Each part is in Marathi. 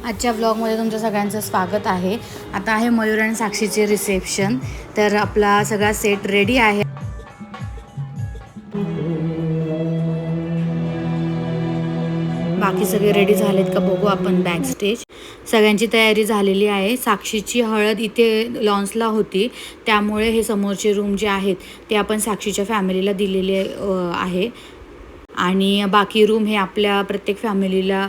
आजच्या व्लॉगमध्ये तुमच्या सगळ्यांचं स्वागत आहे। आता आहे मयूर आणि साक्षीचे रिसेप्शन। तर आपला सगळा सेट रेडी आहे। बाकी सगळे रेडी झालेत का बघू आपण बॅक स्टेज। सगळ्यांची तयारी झालेली आहे। साक्षीची हळद इथे लॉन्सला होती, त्यामुळे हे समोरचे रूम जे आहेत ते आपण साक्षीच्या फॅमिलीला दिलेले आहे आणि बाकी रूम हे आपल्या प्रत्येक फॅमिलीला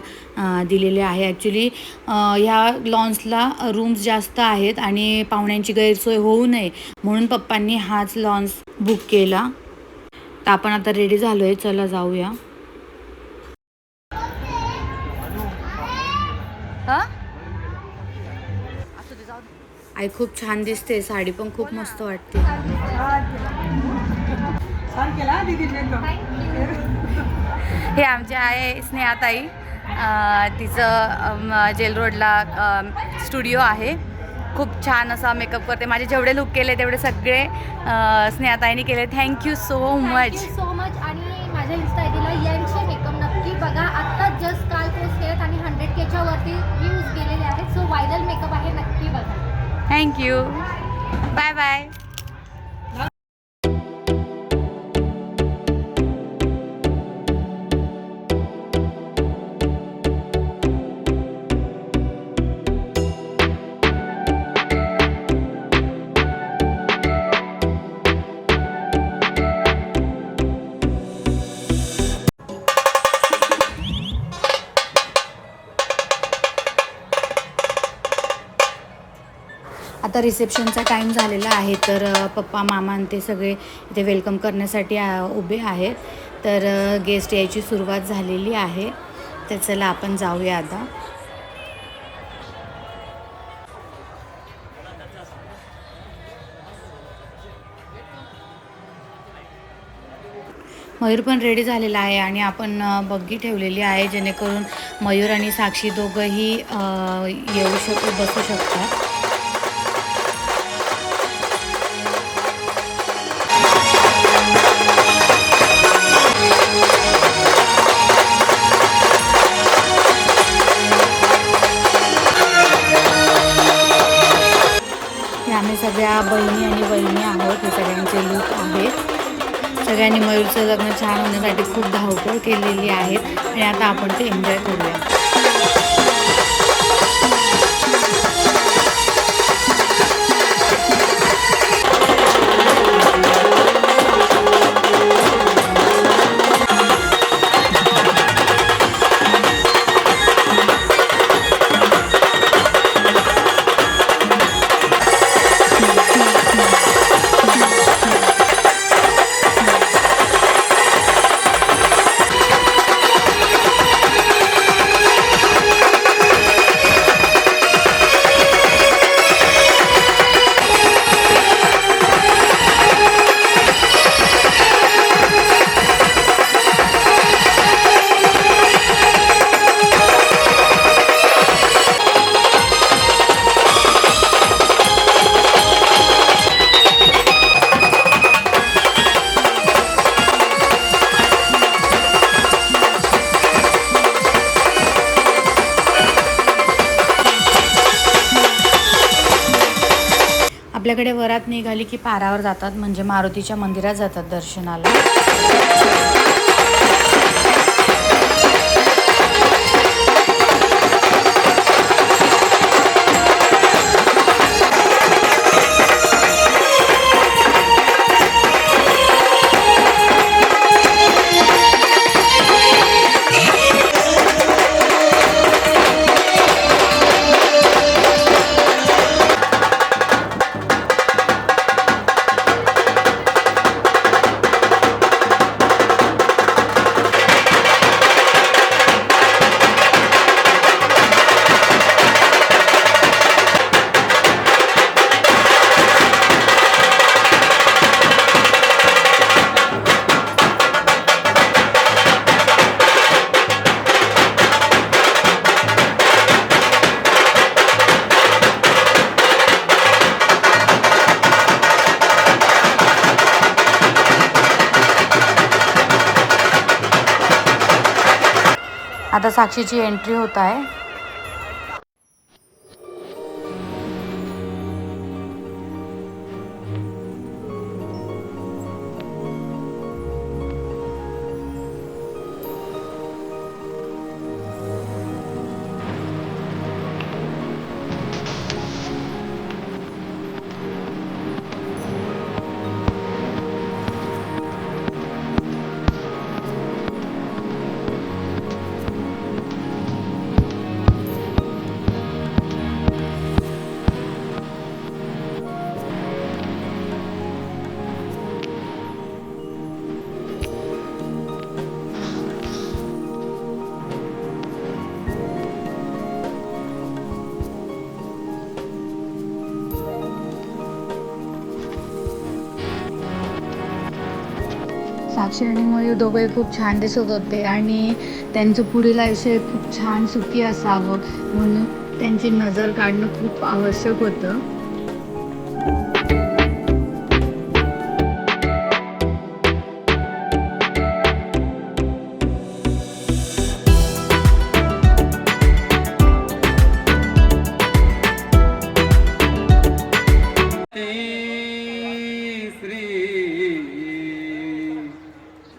दिलेले आहे। ॲक्च्युली ह्या लॉन्सला रूम्स जास्त आहेत आणि पाहुण्यांची गैरसोय होऊ नये म्हणून पप्पांनी हाच लॉन्स बुक केला। तर आपण आता रेडी झालो आहे, चला जाऊया। आई खूप छान दिसते, साडी पण खूप मस्त वाटते। हे आमचे आहे स्नेहाताई, तिचं जेल रोडला स्टुडिओ आहे। खूप छान असा मेकअप करते। माझे जेवढे लुक केले तेवढे सगळे स्नेहाताईंनी केले। Thank you so much. आणि माझ्या इन्स्टा आयडीला यांचे मेकअप नक्की बघा। आता जस्ट काल पोस्ट केलेत आणि 100K वरती व्ह्यूज गेलेले आहेत। सो व्हायरल मेकअप आहे, नक्की बघा। Thank you, bye bye. आता रिसेप्शनचा टाईम झालेला आहे, तर पप्पा मामा आणि ते सगळे इथे वेलकम करण्यासाठी उभे आहेत। तर गेस्ट यायची सुरुवात झालेली आहे, तर चला आपण जाऊया आता। मयूर पण रेडी झालेला आहे आणि आपण बग्गी ठेवलेली आहे, जेणेकरून मयूर आणि साक्षी दोघंही बसू शकतात। आम्ही सगळ्या बहिणी आणि वहिनी आहोत, हे सगळ्यांचे लूक आहेत। सगळ्यांनी मयूरचं लग्न छान होण्यासाठी खूप धावपळ केलेली आहे आणि आता आपण ते एन्जॉय करूया। आपल्याकडे वरात निघाली की पारावर जातात, म्हणजे मारुतीच्या मंदिरात जातात दर्शनाला। आता साक्षीची एंट्री होत आहे। साक्षी आणि मयूर दोघे खूप छान दिसत होते आणि त्यांचं पुढील आयुष्य खूप छान सुखी असावं म्हणून त्यांची नजर काढणं खूप आवश्यक होतं. श्री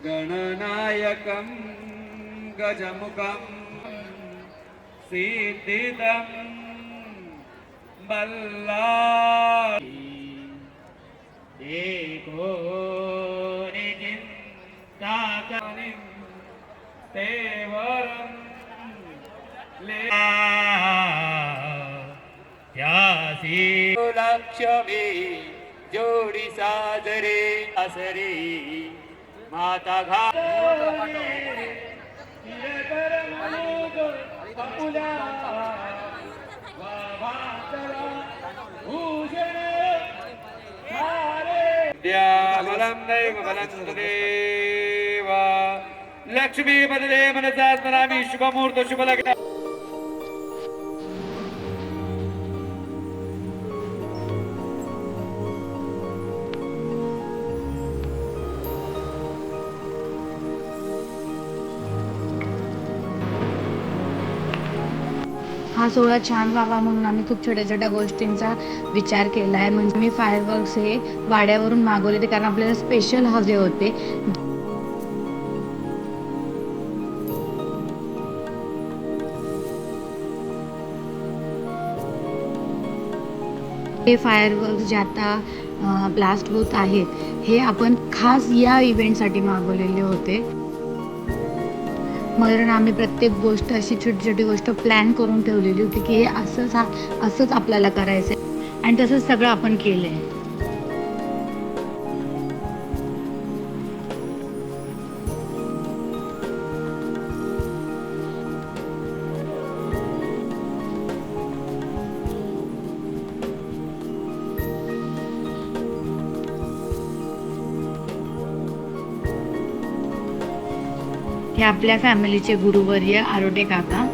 गणनायकं गजमुखं सिद्धिदं बल्लारी एको निचिन्ताकनिं तेवरं त्यासी लक्ष्मी जोडी साजरे असरे माता घा बलं दैव बलं देवा लक्ष्मी पदे मनसा स्मरामि शुभमुहूर्त शुभलग्न. हा सोहळा छान व्हावा म्हणून आम्ही खूप छोट्या छोट्या गोष्टींचा विचार केला आहे. म्हणजे मी फायरवर्क्स हे वाड्यावरून मागवले होते कारण आपल्याला स्पेशल हवे होते. हे फायरवर्क्स जे आता ब्लास्ट होत आहेत हे आपण खास या इव्हेंटसाठी मागवलेले होते. म्हणून आम्ही प्रत्येक गोष्ट अशी छोटी छोटी गोष्ट प्लॅन करून ठेवलेली होती की हे असंच आपल्याला करायचं आहे आणि तसंच सगळं आपण केलं आहे. हे आपल्या फॅमिलीचे गुरुवर्य आरोटे काका.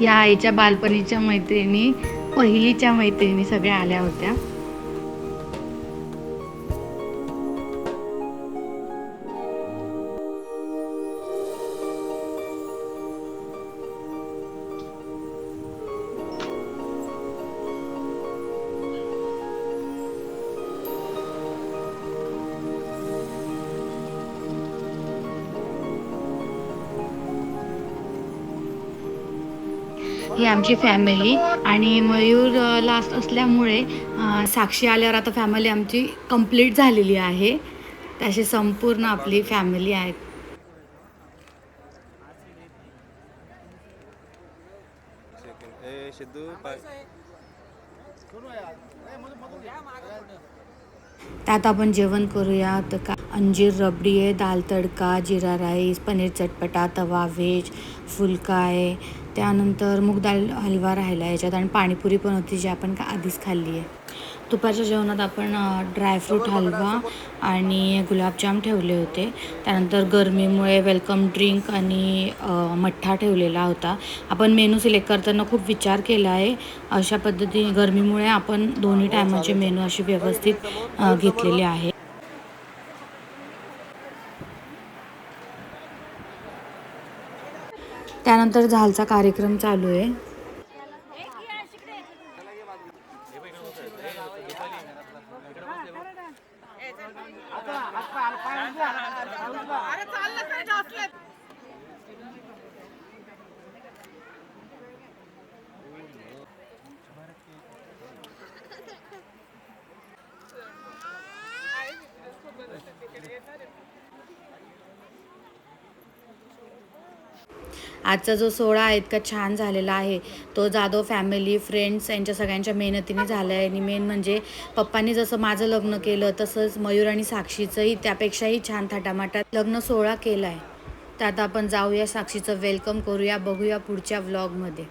या आईच्या बालपणीच्या मैत्रिणी, पहिलीच्या मैत्रिणी सगळ्या आल्या होत्या. ही आमची फॅमिली आणि मयूर लास्ट असल्यामुळे साक्षी आल्यावर आता फॅमिली आमची कंप्लीट झालेली आहे. तशी संपूर्ण आपली फॅमिली आहे. त्यात आपण जेवण करूया. तर का अंजीर रबडी आहे, दाल तडका, जिरा राईस, पनीर चटपटा, तवा व्हेज, फुलका आहे, त्यानंतर मूग दाल हलवा राहिला याच्यात आणि पाणीपुरी पण होती जी आपण आधीच खाल्ली आहे. दुपारच्या जेवणात आपण ड्रायफ्रूट हलवा आणि गुलाबजाम ठेवले होते. त्यानंतर गरमीमुळे वेलकम ड्रिंक आणि मठ्ठा ठेवलेला होता. आपण मेनू सिलेक्ट करताना खूप विचार केला आहे. अशा पद्धतीने गरमीमुळे आपण दोन्ही टायमाचे मेनू असे व्यवस्थित घेतलेले आहे. त्यानंतर झालचा कार्यक्रम चालू आहे. आजचा जो सोहळा आहे इतका छान झालेला आहे तो जाधव फॅमिली फ्रेंड्स यांच्या सगळ्यांच्या मेहनतीने झाला आहे. आणि मेन म्हणजे पप्पांनी जसं माझं लग्न केलं तसंच मयूर आणि साक्षीचंही त्यापेक्षाही छान थाटामाटात लग्न सोहळा केला आहे. तर आता आपण जाऊया साक्षीचं वेलकम करूया, बघूया पुढच्या व्लॉगमध्ये.